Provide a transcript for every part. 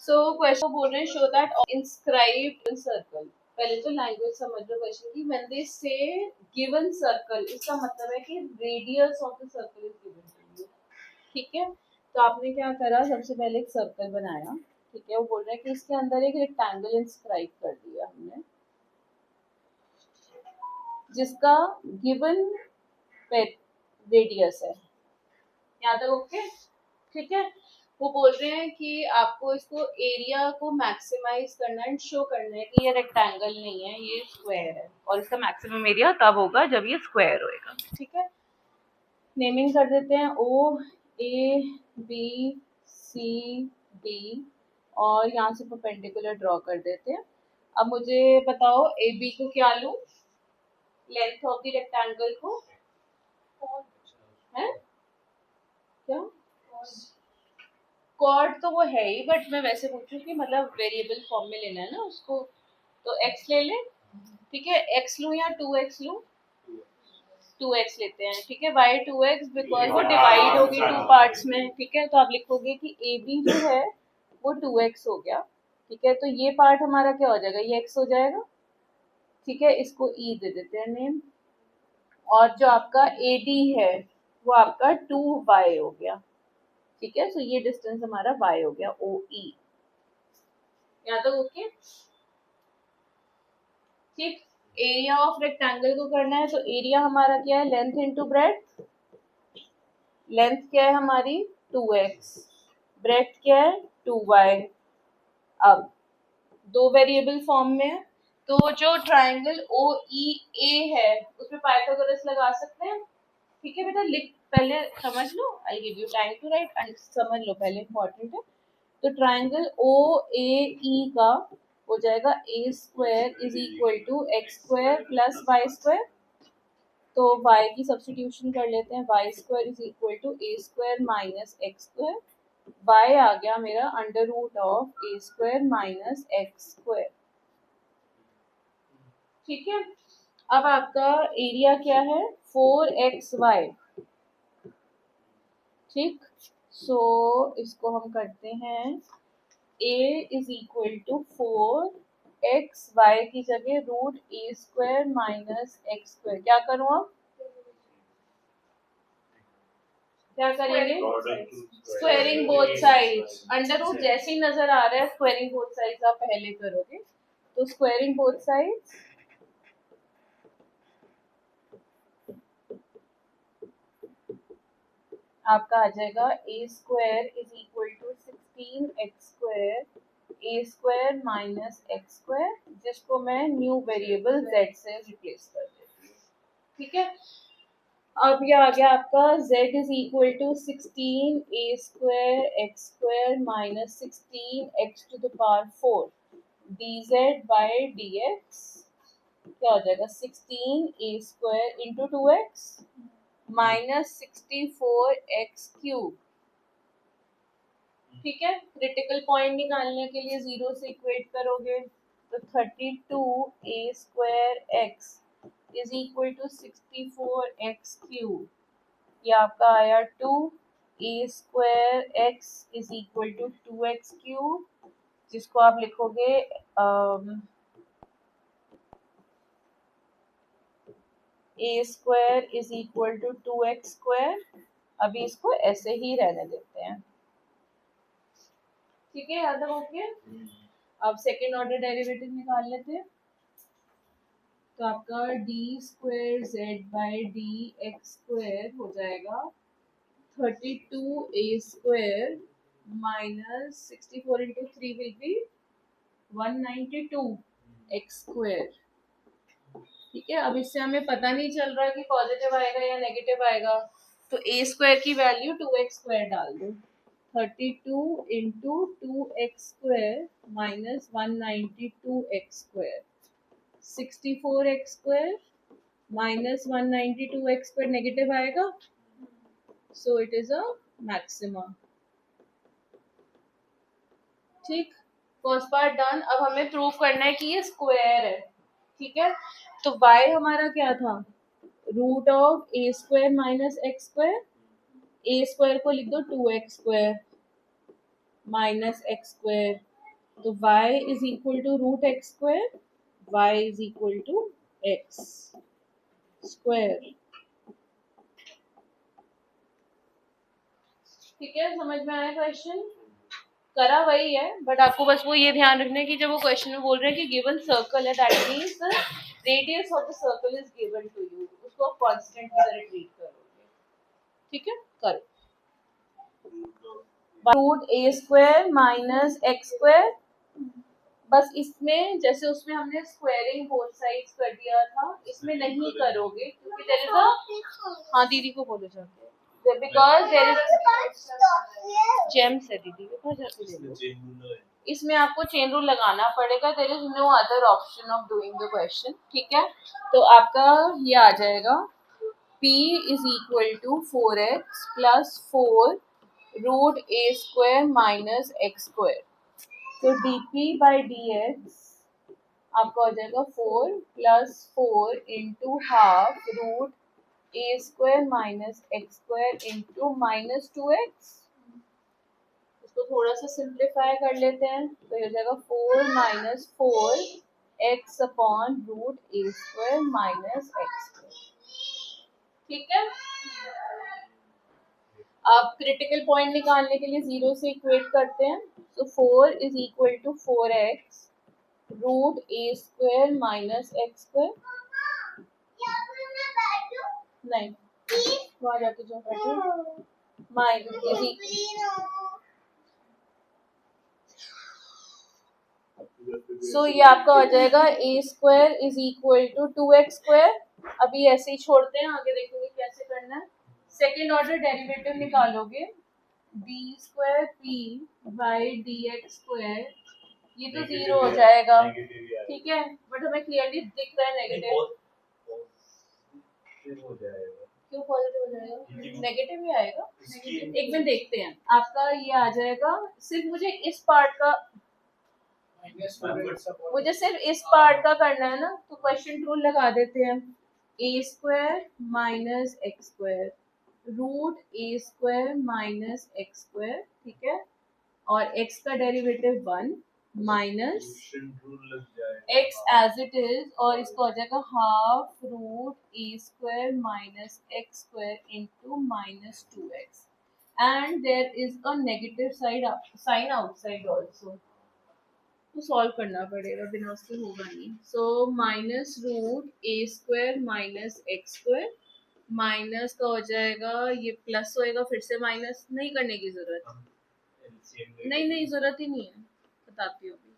So question बोल रहे हैं शो दैट इंस्क्राइब सर्कल। पहले तो लैंग्वेज समझ लो क्वेश्चन की। व्हेन दे से गिवन सर्कल, इसका मतलब है कि radius of the circle is given to you. ठीक है, तो आपने क्या करा, सबसे पहले एक सर्कल बनाया। ठीक है, वो बोल रहे हैं कि इसके अंदर एक रेक्टेंगल इंस्क्राइब कर दिया हमने, जिसका गिवन रेडियस है। यहाँ तक ओके? ठीक है, वो बोल रहे हैं कि आपको इसको एरिया को मैक्सिमाइज करना एंड शो करना है कि ये रेक्टेंगल नहीं है, ये स्क्वायर है, और इसका मैक्सिमम एरिया तब होगा जब ये स्क्वायर होएगा। ठीक है, नेमिंग कर देते हैं ओ ए बी सी डी, और यहाँ से परपेंडिकुलर ड्रॉ कर देते हैं। अब मुझे बताओ ए बी को क्या लूं, लेंथ ऑफ द रेक्टेंगल को है क्या, कॉर्ड तो वो है ही, बट मैं वैसे पूछूं कि मतलब वेरिएबल फॉर्म में लेना है ना उसको, तो x ले लें। ठीक है, x लूं या 2x लूं? 2x लेते हैं। ठीक है, y 2x बिकॉज वो डिवाइड होगी टू पार्ट्स में। ठीक है, तो आप लिखोगे कि ए बी जो है वो 2x हो गया। ठीक है, तो ये पार्ट हमारा क्या हो जाएगा, ये x हो जाएगा। ठीक है, इसको e दे देते हैं नेम, और जो आपका ए डी है वो आपका 2y हो गया। ठीक है, तो ये डिस्टेंस हमारा y हो गया, ओ ई। यहाँ तक ओके? ठीक, एरिया ऑफ रेक्टेंगल को करना है, तो एरिया हमारा क्या है, लेंथ इंटू ब्रेड्थ। लेंथ क्या है हमारी 2x, ब्रेड्थ क्या है 2y। अब दो वेरिएबल फॉर्म में है, तो जो ट्राइंगल ओ ई ए है उसमें पाइथागोरस लगा सकते हैं। ठीक है बेटा, लिख पहले समझ लो, I give you time to write and समझ लो पहले, इंपॉर्टेंट है। तो ट्राइंगल ओ ए ई का हो जाएगा A square is equal to X square plus Y square. तो y की सब्स्टिट्यूशन कर लेते हैं, Y square is equal to A square minus x square. y आ गया मेरा under root of A square minus x square. ठीक है, अब आपका एरिया क्या है 4xy। ठीक, सो इसको हम करते हैं a is equal to 4x y की जगह root A square minus x square. क्या करूँ अब, क्या करेंगे, squaring both sides. Under root जैसे ही नजर आ रहा है, स्क्वेयरिंग बोथ साइड्स आप पहले करोगे, तो स्क्वेयरिंग बोथ साइड्स आपका आ जाएगा A square is equal to 16x square A square minus x square, जिसको मैं न्यू वेरिएबल z से रिप्लेस कर देती हूँ। ठीक है, अब ये आ गया आपका z is equal to 16 A square x square minus 16 X to the power 4 dz by dx। क्या हो जाएगा 16 A square into 2x minus 64x cube. ठीक है, क्रिटिकल पॉइंट निकालने के लिए जीरो से इक्वेट करोगे, तो 32 A square X is equal to 64x cube. ये आपका आया 2 A square X is equal to 2x cube, जिसको आप लिखोगे A square is equal to 2x square. अभी इसको ऐसे ही रहने देते हैं। ठीक है, याद है ओके? अब सेकेंड ऑर्डर डेरिवेटिव निकाल लेते हैं, तो आपका D square Z by D X square हो जाएगा 32 A square minus 64 into 3 will be 192 X square. ठीक है, अब इससे हमें पता नहीं चल रहा कि पॉजिटिव आएगा या नेगेटिव आएगा, तो ए स्क्वायर की वैल्यू 2x स्क्वायर डाल दो। 32 into 2x square minus 192 X square, 64x square minus 192 X square negative आएगा, so it is a maxima. ठीक, फर्स्ट पार्ट डन। अब हमें प्रूव करना है कि ये स्क्वायर है। ठीक है, तो y हमारा क्या था, root of A square minus x square. A square को लिख दो 2x square minus x square, तो y is equal to root X square, y is equal to X square. ठीक है, समझ में आया क्वेश्चन? करा वही है, बट आपको बस वो ये ध्यान रखना है कि जब वो क्वेश्चन में बोल रहे हैं कि गिवन सर्कल है, that means the radius of the circle is given to you, उसको आप कांस्टेंट की तरह ट्रीट करोगे। ठीक है, करो। Root A square minus x square, बस इसमें जैसे उसमें हमने स्क्वायरिंग बोथ साइड्स कर दिया था, इसमें नहीं करोगे क्योंकि देयर इज अ, हाँ दीदी को बोलो जाके, बिकॉज देयर इज जेम्स है दीदी के पास, जाके ले लो। इसमें आपको चेन रूल लगाना पड़ेगा, there is no other option of doing the question. ठीक है, तो आपका ये आ जाएगा p is equal to 4x plus 4 root A square minus x square. तो dp बाई dx आपका हो जाएगा 4 plus 4 into half root A square minus x square into minus 2x। इसको थोड़ा सा सिंप्लीफाई कर लेते हैं, तो ये हो जाएगा 4 minus 4 x upon root A square minus x square. ठीक है, आप क्रिटिकल पॉइंट निकालने के लिए 0 से इक्वेट करते हैं, तो 4 is equal to 4x root A square minus x square. नहीं, वहाँ जाके जो बैठो माइनस, सो ये आपका हो जाएगा A square is equal to 2x square. अभी ऐसे ही छोड़ते हैं, आगे देखेंगे कैसे करना है। सेकेंड ऑर्डर डेरिवेटिव निकालोगे, D square P by D X square, ये तो 0 हो जाएगा। ठीक है, बट हमें क्लियरली दिख रहा है नेगेटिव, क्यों पॉजिटिव हो जाएगा? नेगेटिव ही आएगा। एक मिनट देखते हैं, आपका ये आ जाएगा, सिर्फ मुझे इस पार्ट का, मुझे सिर्फ इस पार्ट का करना है ना, तो क्वेश्चन रूल लगा देते हैं, A square minus x square root A square minus x square. ठीक है, और x का derivative 1 minus x as it is, और इसको हो जाएगा half root A square minus x square into minus 2x, and there is a negative sign outside also, तो solve करना पड़ेगा, बिना उसके होगा नहीं। So minus root A square minus x square, minus का हो जाएगा, ये प्लस होएगा, फिर से माइनस, नहीं करने की जरूरत, नहीं जरूरत ही नहीं है, बताती हूँ अभी।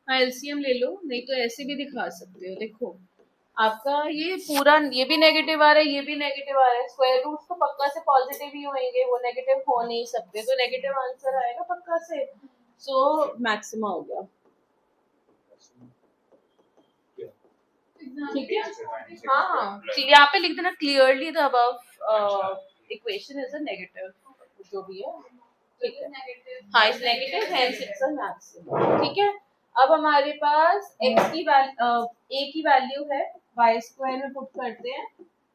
हाँ एलसीएम ले लो, नहीं तो ऐसे भी दिखा सकते हो। देखो आपका ये पूरा, ये भी नेगेटिव आ रहा है, ये भी नेगेटिव आ रहा है, स्क्वायर रूट तो पक्का से पॉजिटिव ही होंगे, वो नेगेटिव हो नहीं सकते, तो नेगेटिव आंसर आएगा पक्का से। सो मैक्सिमा हो गया। ठीक है, हाँ यहाँ पे लिख देना clearly the above equation is a negative, जो भी है। ठीक है, हाँ is negative, hence it's a maximum. ठीक है, अब हमारे पास x की a की वैल्यू है, y स्क्वायर में पुट करते हैं,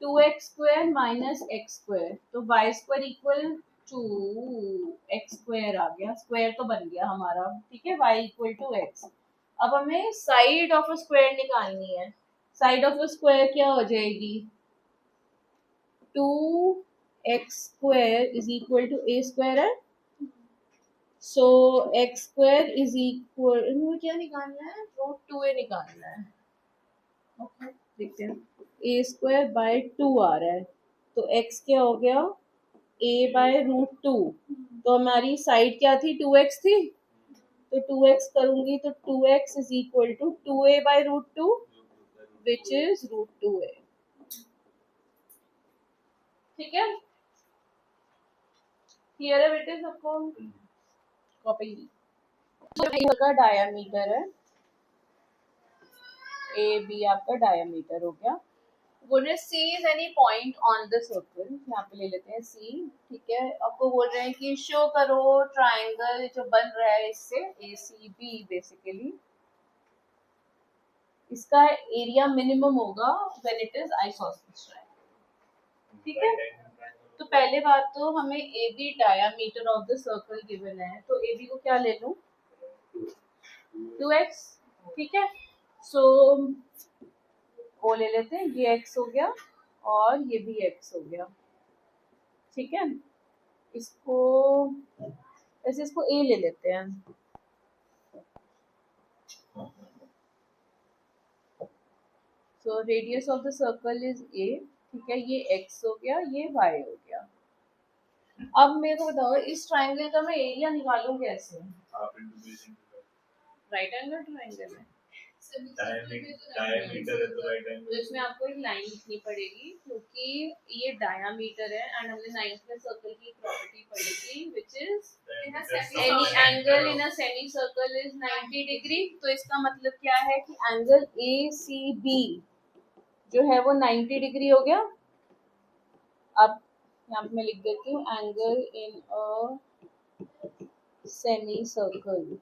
2x square minus x square, तो y square equal to X square आ गया, स्क्वायर तो बन गया हमारा। ठीक है, y इक्वल टू एक्स। अब हमें साइड ऑफ अ स्क्वायर निकालनी है, साइड ऑफ अ स्क्वायर क्या हो जाएगी, 2x square is equal to A square है, so X square is equal, क्या निकालना है, रूट 2a निकालना है। ओके देखते हैं, ए स्क्वायर बाय 2 आ रहा है, तो x क्या हो गया, a बाय रूट 2, तो हमारी साइड क्या थी, 2x थी, तो 2x करूंगी तो 2x is equal to 2a by root 2 which is root 2a। ठीक है, क्लियर है बेटे सबको? कॉपी का डायामीटर है, ए बी आपका डायामीटर हो गया। बोले C is any point on the circle, यहाँ पे ले लेते हैं सी। ठीक है, आपको बोल रहे हैं कि शो करो ट्राइंगल जो बन रहा है इससे, ए सी बी बेसिकली, इसका एरिया मिनिमम होगा when it is isosceles triangle. ठीक है, तो पहले बात तो हमें A B diameter of the circle given है, तो ए बी को क्या ले लूं, 2x, ठीक है। सो ओ ले लेते हैं, ये x हो गया और ये भी x हो गया, ठीक है। इसको ऐसे इसको a ले लेते हैं, so radius of the circle is a, ठीक है। ये x हो गया, ये y हो गया। अब मेरे को बताओ इस ट्राइंगल का मैं एरिया निकालूं कैसे? राइट एंगल ट्राइंगल है, डायमीटर है तो राइट एंगल, तो इसमें आपको एक लाइन लिखनी पड़ेगी क्योंकि ये डायामीटर है एंड हमने 9th में सर्कल की प्रॉपर्टी पढ़ी थी which is any angle in a semi circle is 90 degree. तो इसका मतलब क्या है कि एंगल ACB जो है वो 90 डिग्री हो गया। अब यहाँ पे मैं लिख देती हूँ angle in a semi circle,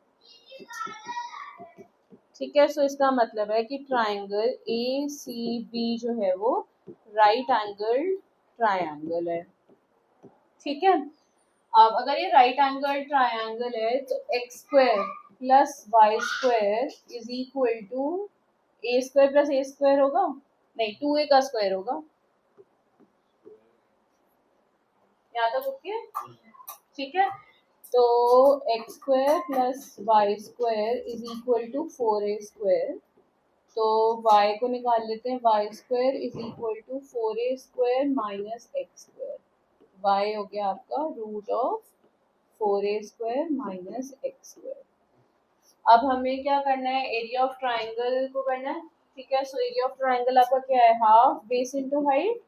ठीक है। सो इसका मतलब है कि ट्राइंगल ACB जो है वो राइट एंगल ट्राइंगल है, ठीक है। अब अगर ये राइट एंगल ट्राइंगल है तो X square plus Y square is equal to A square plus A square होगा, नहीं 2a का स्क्वायर होगा, यहाँ तक ओके, ठीक है। तो X square plus Y square is equal to 4a square, तो y को निकाल लेते हैं, Y square is equal to 4a square minus x square, y हो गया आपका root of 4a square minus x square. अब हमें क्या करना है, एरिया ऑफ ट्राइंगल को करना है, ठीक है। सो एरिया ऑफ ट्राइंगल आपका क्या है, हाफ बेस इनटू हाइट,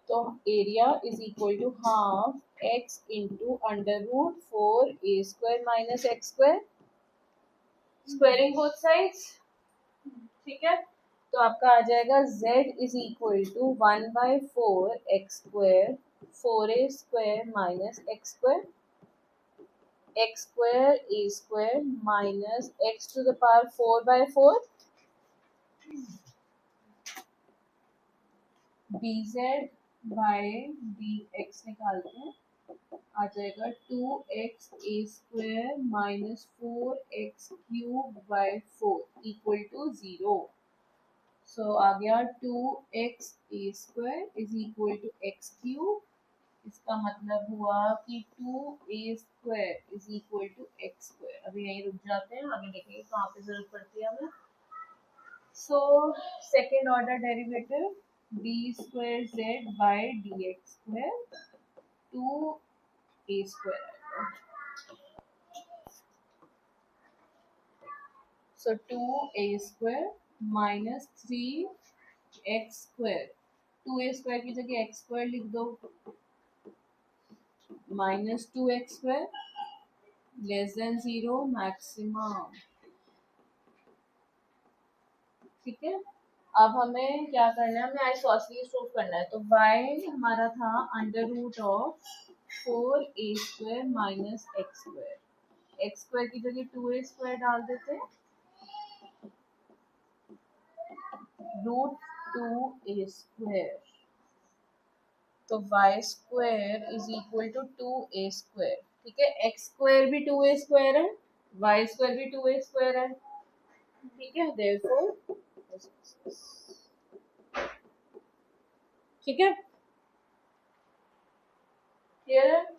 तो area is equal to half x into under root 4a square minus x square, squaring both sides, ठीक है। तो आपका आ जाएगा z is equal to 1/4 x square 4a square minus x square, x square a square minus x to the power 4/4 dz by dx निकालते हैं, आ जाएगा 2x a square minus 4x cube by 4 equal to 0। So आ गया 2x a square is equal to x cube, इसका मतलब हुआ कि 2a square is equal to x square. अभी यहीं रुक जाते हैं, आगे देखेंगे कहाँ पे जरूरत पड़ती है हमें। So second order derivative d square z by dx square 2a square आएगा, so 2a square minus 3x square, 2a square की जगह x स्क्वायर लिख दो, minus 2x square less than 0 maximum, ठीक है। अब हमें क्या करना है, हमें आइसोसेलेस प्रूफ करना है, तो y हमारा था under root of 4a square minus x square, x square की जगह 2a स्क्वायर डाल देते हैं, रूट 2a स्क्वायर, तो y square is equal to 2a square, ठीक है। एक्स स्क्वायर भी 2a स्क्वायर है, y स्क्वायर भी 2a स्क्वायर है, ठीक है। देयरफॉर ठीक है, क्लियर है।